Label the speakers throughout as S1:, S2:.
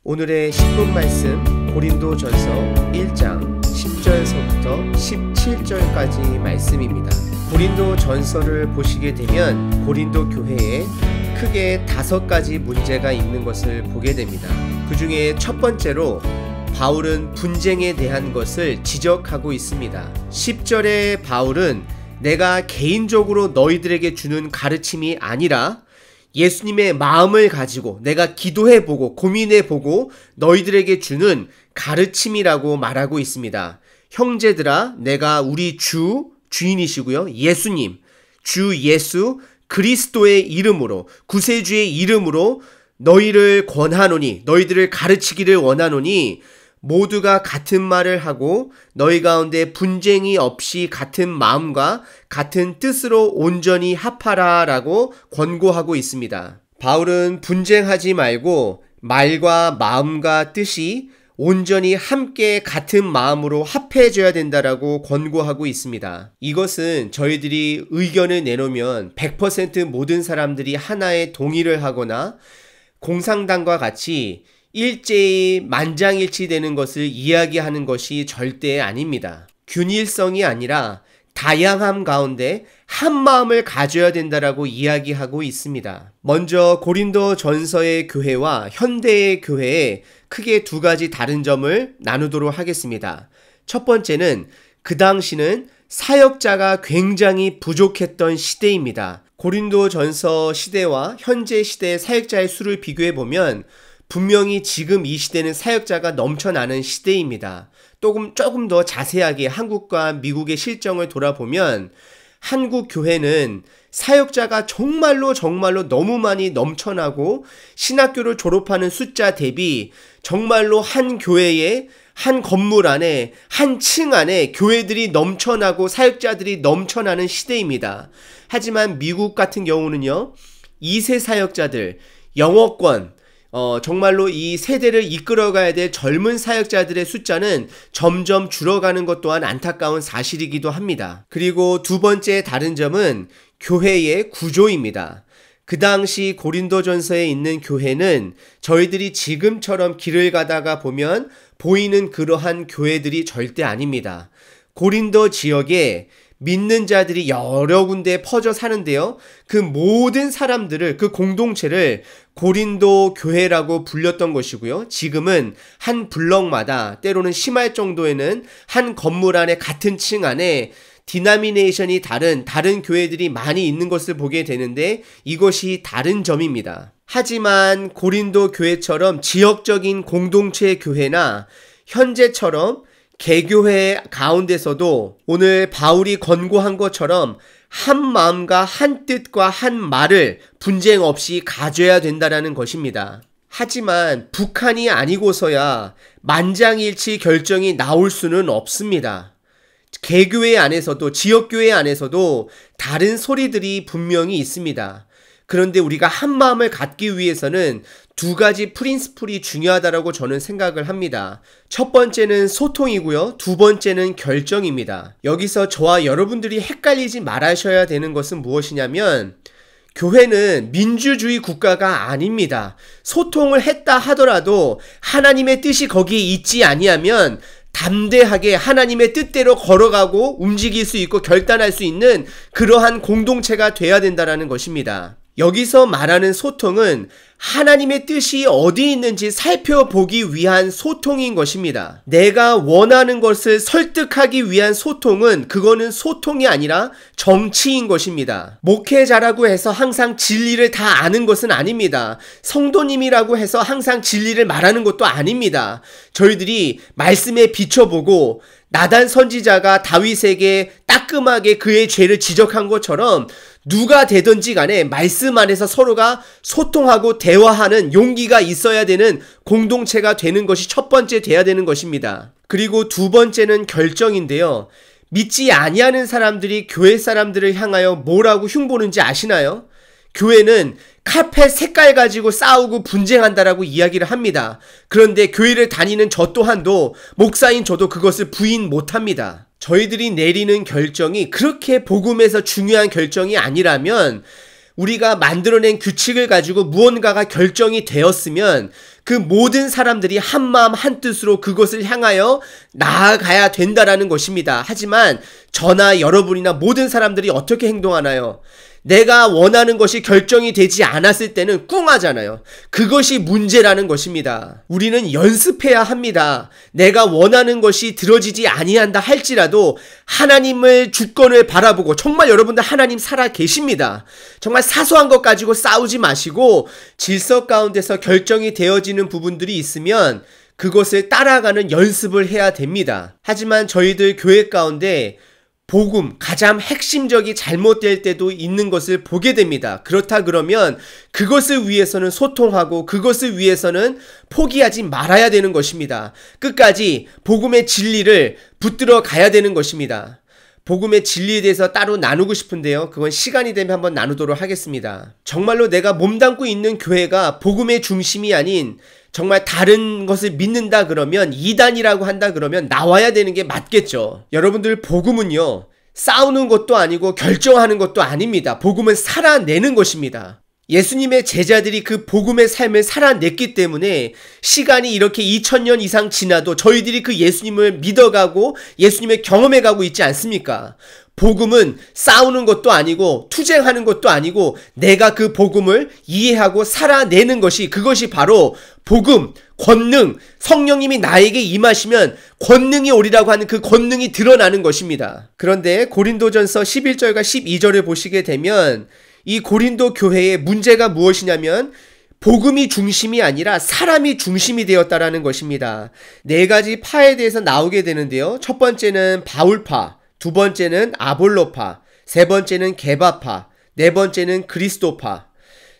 S1: 오늘의 10분 말씀 고린도전서 1장 10절서부터 17절까지 말씀입니다. 고린도전서를 보시게 되면 고린도 교회에 크게 5가지 문제가 있는 것을 보게 됩니다. 그 중에 첫 번째로 바울은 분쟁에 대한 것을 지적하고 있습니다. 10절에 바울은 내가 개인적으로 너희들에게 주는 가르침이 아니라 예수님의 마음을 가지고 내가 기도해보고 고민해보고 너희들에게 주는 가르침이라고 말하고 있습니다. 형제들아, 내가 우리 주인이시고요, 예수님, 주 예수 그리스도의 이름으로, 구세주의 이름으로 너희를 권하노니, 너희들을 가르치기를 원하노니 모두가 같은 말을 하고 너희 가운데 분쟁이 없이 같은 마음과 같은 뜻으로 온전히 합하라 라고 권고하고 있습니다. 바울은 분쟁하지 말고 말과 마음과 뜻이 온전히 함께 같은 마음으로 합해져야 된다라고 권고하고 있습니다. 이것은 저희들이 의견을 내놓으면 100% 모든 사람들이 하나에 동의를 하거나 공산당과 같이 일제히 만장일치되는 것을 이야기하는 것이 절대 아닙니다. 균일성이 아니라 다양함 가운데 한 마음을 가져야 된다라고 이야기하고 있습니다. 먼저 고린도 전서의 교회와 현대의 교회에 크게 2가지 다른 점을 나누도록 하겠습니다. 첫 번째는 그 당시는 사역자가 굉장히 부족했던 시대입니다. 고린도 전서 시대와 현재 시대의 사역자의 수를 비교해 보면 분명히 지금 이 시대는 사역자가 넘쳐나는 시대입니다. 조금 더 자세하게 한국과 미국의 실정을 돌아보면 한국 교회는 사역자가 정말로 너무 많이 넘쳐나고 신학교를 졸업하는 숫자 대비 정말로 한 교회에 한 건물 안에 한 층 안에 교회들이 넘쳐나고 사역자들이 넘쳐나는 시대입니다. 하지만 미국 같은 경우는요, 2세 사역자들, 영어권, 정말로 이 세대를 이끌어가야 될 젊은 사역자들의 숫자는 점점 줄어가는 것 또한 안타까운 사실이기도 합니다. 그리고 2번째 다른 점은 교회의 구조입니다. 그 당시 고린도전서에 있는 교회는 저희들이 지금처럼 길을 가다가 보면 보이는 그러한 교회들이 절대 아닙니다. 고린도 지역에 믿는 자들이 여러 군데 퍼져 사는데요, 그 모든 사람들을, 그 공동체를 고린도 교회라고 불렸던 것이고요, 지금은 한 블럭마다 때로는 심할 정도에는 한 건물 안에 같은 층 안에 디나미네이션이 다른 교회들이 많이 있는 것을 보게 되는데 이것이 다른 점입니다. 하지만 고린도 교회처럼 지역적인 공동체 교회나 현재처럼 개교회 가운데서도 오늘 바울이 권고한 것처럼 한 마음과 한 뜻과 한 말을 분쟁 없이 가져야 된다는 것입니다. 하지만 북한이 아니고서야 만장일치 결정이 나올 수는 없습니다. 개교회 안에서도 지역교회 안에서도 다른 소리들이 분명히 있습니다. 그런데 우리가 한 마음을 갖기 위해서는 2가지 프린시플이 중요하다고 저는 생각을 합니다. 첫 번째는 소통이고요, 2번째는 결정입니다. 여기서 저와 여러분들이 헷갈리지 말아셔야 되는 것은 무엇이냐면 교회는 민주주의 국가가 아닙니다. 소통을 했다 하더라도 하나님의 뜻이 거기에 있지 아니하면 담대하게 하나님의 뜻대로 걸어가고 움직일 수 있고 결단할 수 있는 그러한 공동체가 돼야 된다는 것입니다. 여기서 말하는 소통은 하나님의 뜻이 어디 있는지 살펴보기 위한 소통인 것입니다. 내가 원하는 것을 설득하기 위한 소통은 그거는 소통이 아니라 정치인 것입니다. 목회자라고 해서 항상 진리를 다 아는 것은 아닙니다. 성도님이라고 해서 항상 진리를 말하는 것도 아닙니다. 저희들이 말씀에 비춰보고 나단 선지자가 다윗에게 따끔하게 그의 죄를 지적한 것처럼 누가 되든지 간에 말씀 안에서 서로가 소통하고 대화하는 용기가 있어야 되는 공동체가 되는 것이 첫 번째 돼야 되는 것입니다. 그리고 2번째는 결정인데요, 믿지 아니하는 사람들이 교회 사람들을 향하여 뭐라고 흉보는지 아시나요? 교회는 카펫 색깔 가지고 싸우고 분쟁한다라고 이야기를 합니다. 그런데 교회를 다니는 저 또한도, 목사인 저도 그것을 부인 못합니다. 저희들이 내리는 결정이 그렇게 복음에서 중요한 결정이 아니라면, 우리가 만들어낸 규칙을 가지고 무언가가 결정이 되었으면 그 모든 사람들이 한마음 한뜻으로 그것을 향하여 나아가야 된다라는 것입니다. 하지만 저나 여러분이나 모든 사람들이 어떻게 행동하나요? 내가 원하는 것이 결정이 되지 않았을 때는 꿍하잖아요. 그것이 문제라는 것입니다. 우리는 연습해야 합니다. 내가 원하는 것이 들어지지 아니한다 할지라도 하나님을 주권을 바라보고, 정말 여러분들 하나님 살아 계십니다. 정말 사소한 것 가지고 싸우지 마시고 질서 가운데서 결정이 되어지는 부분들이 있으면 그것을 따라가는 연습을 해야 됩니다. 하지만 저희들 교회 가운데 복음, 가장 핵심적이 잘못될 때도 있는 것을 보게 됩니다. 그렇다 그러면 그것을 위해서는 소통하고 그것을 위해서는 포기하지 말아야 되는 것입니다. 끝까지 복음의 진리를 붙들어 가야 되는 것입니다. 복음의 진리에 대해서 따로 나누고 싶은데요. 그건 시간이 되면 한번 나누도록 하겠습니다. 정말로 내가 몸담고 있는 교회가 복음의 중심이 아닌 정말 다른 것을 믿는다 그러면, 이단이라고 한다 그러면 나와야 되는 게 맞겠죠. 여러분들, 복음은요, 싸우는 것도 아니고 결정하는 것도 아닙니다. 복음은 살아내는 것입니다. 예수님의 제자들이 그 복음의 삶을 살아냈기 때문에 시간이 이렇게 2000년 이상 지나도 저희들이 그 예수님을 믿어가고 예수님을 경험해가고 있지 않습니까? 복음은 싸우는 것도 아니고 투쟁하는 것도 아니고 내가 그 복음을 이해하고 살아내는 것이, 그것이 바로 복음, 권능, 성령님이 나에게 임하시면 권능이 오리라고 하는 그 권능이 드러나는 것입니다. 그런데 고린도전서 11절과 12절을 보시게 되면 이 고린도 교회의 문제가 무엇이냐면 복음이 중심이 아니라 사람이 중심이 되었다라는 것입니다. 네 가지 파에 대해서 나오게 되는데요. 첫 번째는 바울파, 두 번째는 아볼로파, 세 번째는 게바파, 네 번째는 그리스도파.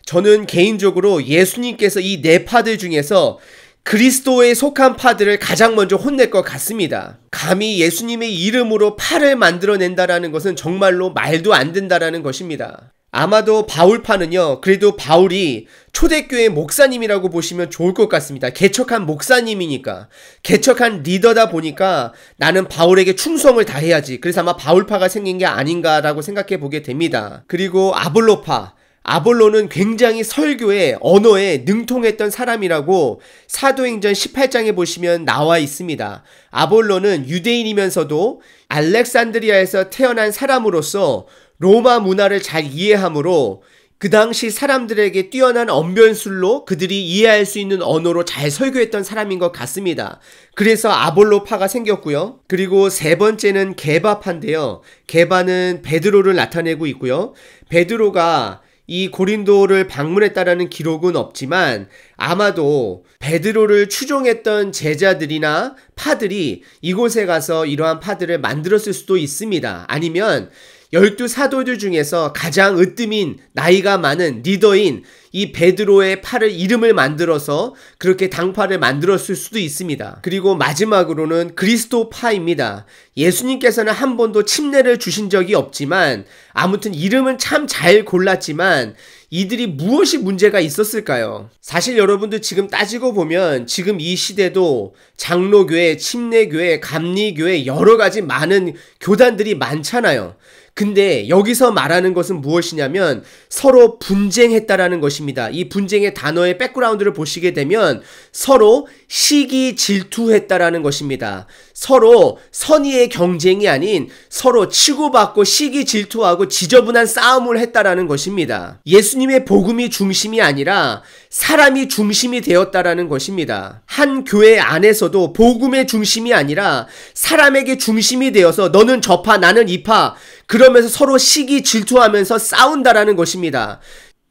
S1: 저는 개인적으로 예수님께서 이 네 파들 중에서 그리스도에 속한 파들을 가장 먼저 혼낼 것 같습니다. 감히 예수님의 이름으로 파를 만들어낸다라는 것은 정말로 말도 안 된다라는 것입니다. 아마도 바울파는요, 그래도 바울이 초대교회 목사님이라고 보시면 좋을 것 같습니다. 개척한 목사님이니까, 개척한 리더다 보니까 나는 바울에게 충성을 다해야지. 그래서 아마 바울파가 생긴 게 아닌가라고 생각해 보게 됩니다. 그리고 아볼로파, 아볼로는 굉장히 설교에, 언어에 능통했던 사람이라고 사도행전 18장에 보시면 나와 있습니다. 아볼로는 유대인이면서도 알렉산드리아에서 태어난 사람으로서 로마 문화를 잘 이해하므로 그 당시 사람들에게 뛰어난 언변술로 그들이 이해할 수 있는 언어로 잘 설교했던 사람인 것 같습니다. 그래서 아볼로파가 생겼고요. 그리고 세 번째는 게바파인데요. 게바는 베드로를 나타내고 있고요. 베드로가 이 고린도를 방문했다라는 기록은 없지만 아마도 베드로를 추종했던 제자들이나 파들이 이곳에 가서 이러한 파들을 만들었을 수도 있습니다. 아니면 12 사도들 중에서 가장 으뜸인, 나이가 많은 리더인 이 베드로의 팔을 이름을 만들어서 그렇게 당파를 만들었을 수도 있습니다. 그리고 마지막으로는 그리스도파입니다. 예수님께서는 한 번도 침례를 주신 적이 없지만 아무튼 이름은 참 잘 골랐지만 이들이 무엇이 문제가 있었을까요? 사실 여러분들 지금 따지고 보면 지금 이 시대도 장로교회, 침례교회, 감리교회 여러 가지 많은 교단들이 많잖아요. 근데 여기서 말하는 것은 무엇이냐면 서로 분쟁했다라는 것입니다. 이 분쟁의 단어의 백그라운드를 보시게 되면 서로 시기 질투했다라는 것입니다. 서로 선의의 경쟁이 아닌 서로 치고받고 시기 질투하고 지저분한 싸움을 했다라는 것입니다. 예수님의 복음이 중심이 아니라 사람이 중심이 되었다라는 것입니다. 한 교회 안에서도 복음의 중심이 아니라 사람에게 중심이 되어서 너는 저파 나는 이파 그러면서 서로 시기 질투하면서 싸운다라는 것입니다.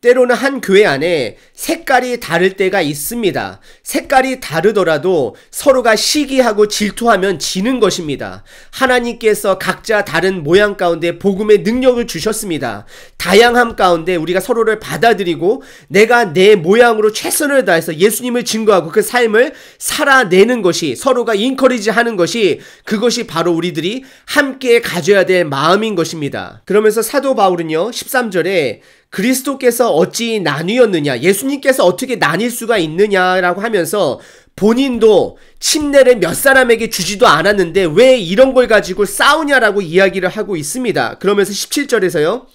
S1: 때로는 한 교회 안에 색깔이 다를 때가 있습니다. 색깔이 다르더라도 서로가 시기하고 질투하면 지는 것입니다. 하나님께서 각자 다른 모양 가운데 복음의 능력을 주셨습니다. 다양함 가운데 우리가 서로를 받아들이고 내가 내 모양으로 최선을 다해서 예수님을 증거하고 그 삶을 살아내는 것이, 서로가 인커리지 하는 것이, 그것이 바로 우리들이 함께 가져야 될 마음인 것입니다. 그러면서 사도 바울은요 13절에 그리스도께서 어찌 나뉘었느냐, 예수님께서 어떻게 나뉠 수가 있느냐라고 하면서 본인도 침례를 몇 사람에게 주지도 않았는데 왜 이런 걸 가지고 싸우냐라고 이야기를 하고 있습니다. 그러면서 17절에서요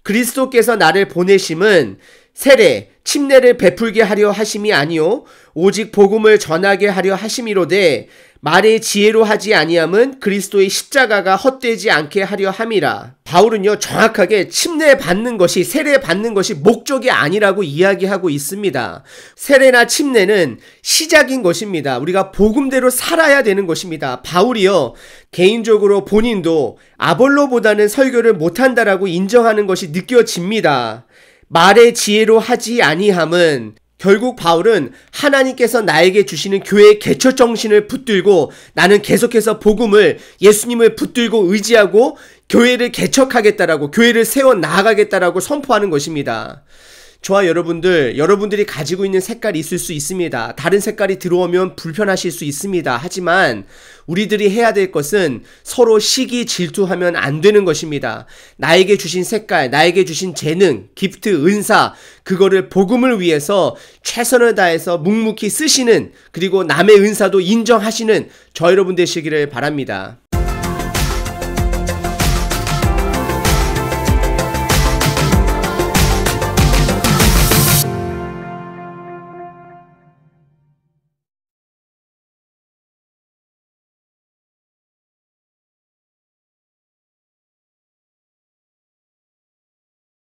S1: 그리스도께서 나를 보내심은 세례, 침례를 베풀게 하려 하심이 아니요 오직 복음을 전하게 하려 하심이로되 말의 지혜로 하지 아니함은 그리스도의 십자가가 헛되지 않게 하려 함이라. 바울은요 정확하게 침례 받는 것이 세례 받는 것이 목적이 아니라고 이야기하고 있습니다. 세례나 침례는 시작인 것입니다. 우리가 복음대로 살아야 되는 것입니다. 바울이요 개인적으로 본인도 아볼로보다는 설교를 못한다라고 인정하는 것이 느껴집니다. 말의 지혜로 하지 아니함은 결국 바울은 하나님께서 나에게 주시는 교회의 개척 정신을 붙들고 나는 계속해서 복음을 예수님을 붙들고 의지하고 교회를 개척하겠다라고 교회를 세워 나아가겠다라고 선포하는 것입니다. 저와 여러분들이 가지고 있는 색깔이 있을 수 있습니다. 다른 색깔이 들어오면 불편하실 수 있습니다. 하지만 우리들이 해야 될 것은 서로 시기 질투하면 안 되는 것입니다. 나에게 주신 색깔, 나에게 주신 재능, 기프트, 은사, 그거를 복음을 위해서 최선을 다해서 묵묵히 쓰시는, 그리고 남의 은사도 인정하시는 저 여러분 되시기를 바랍니다.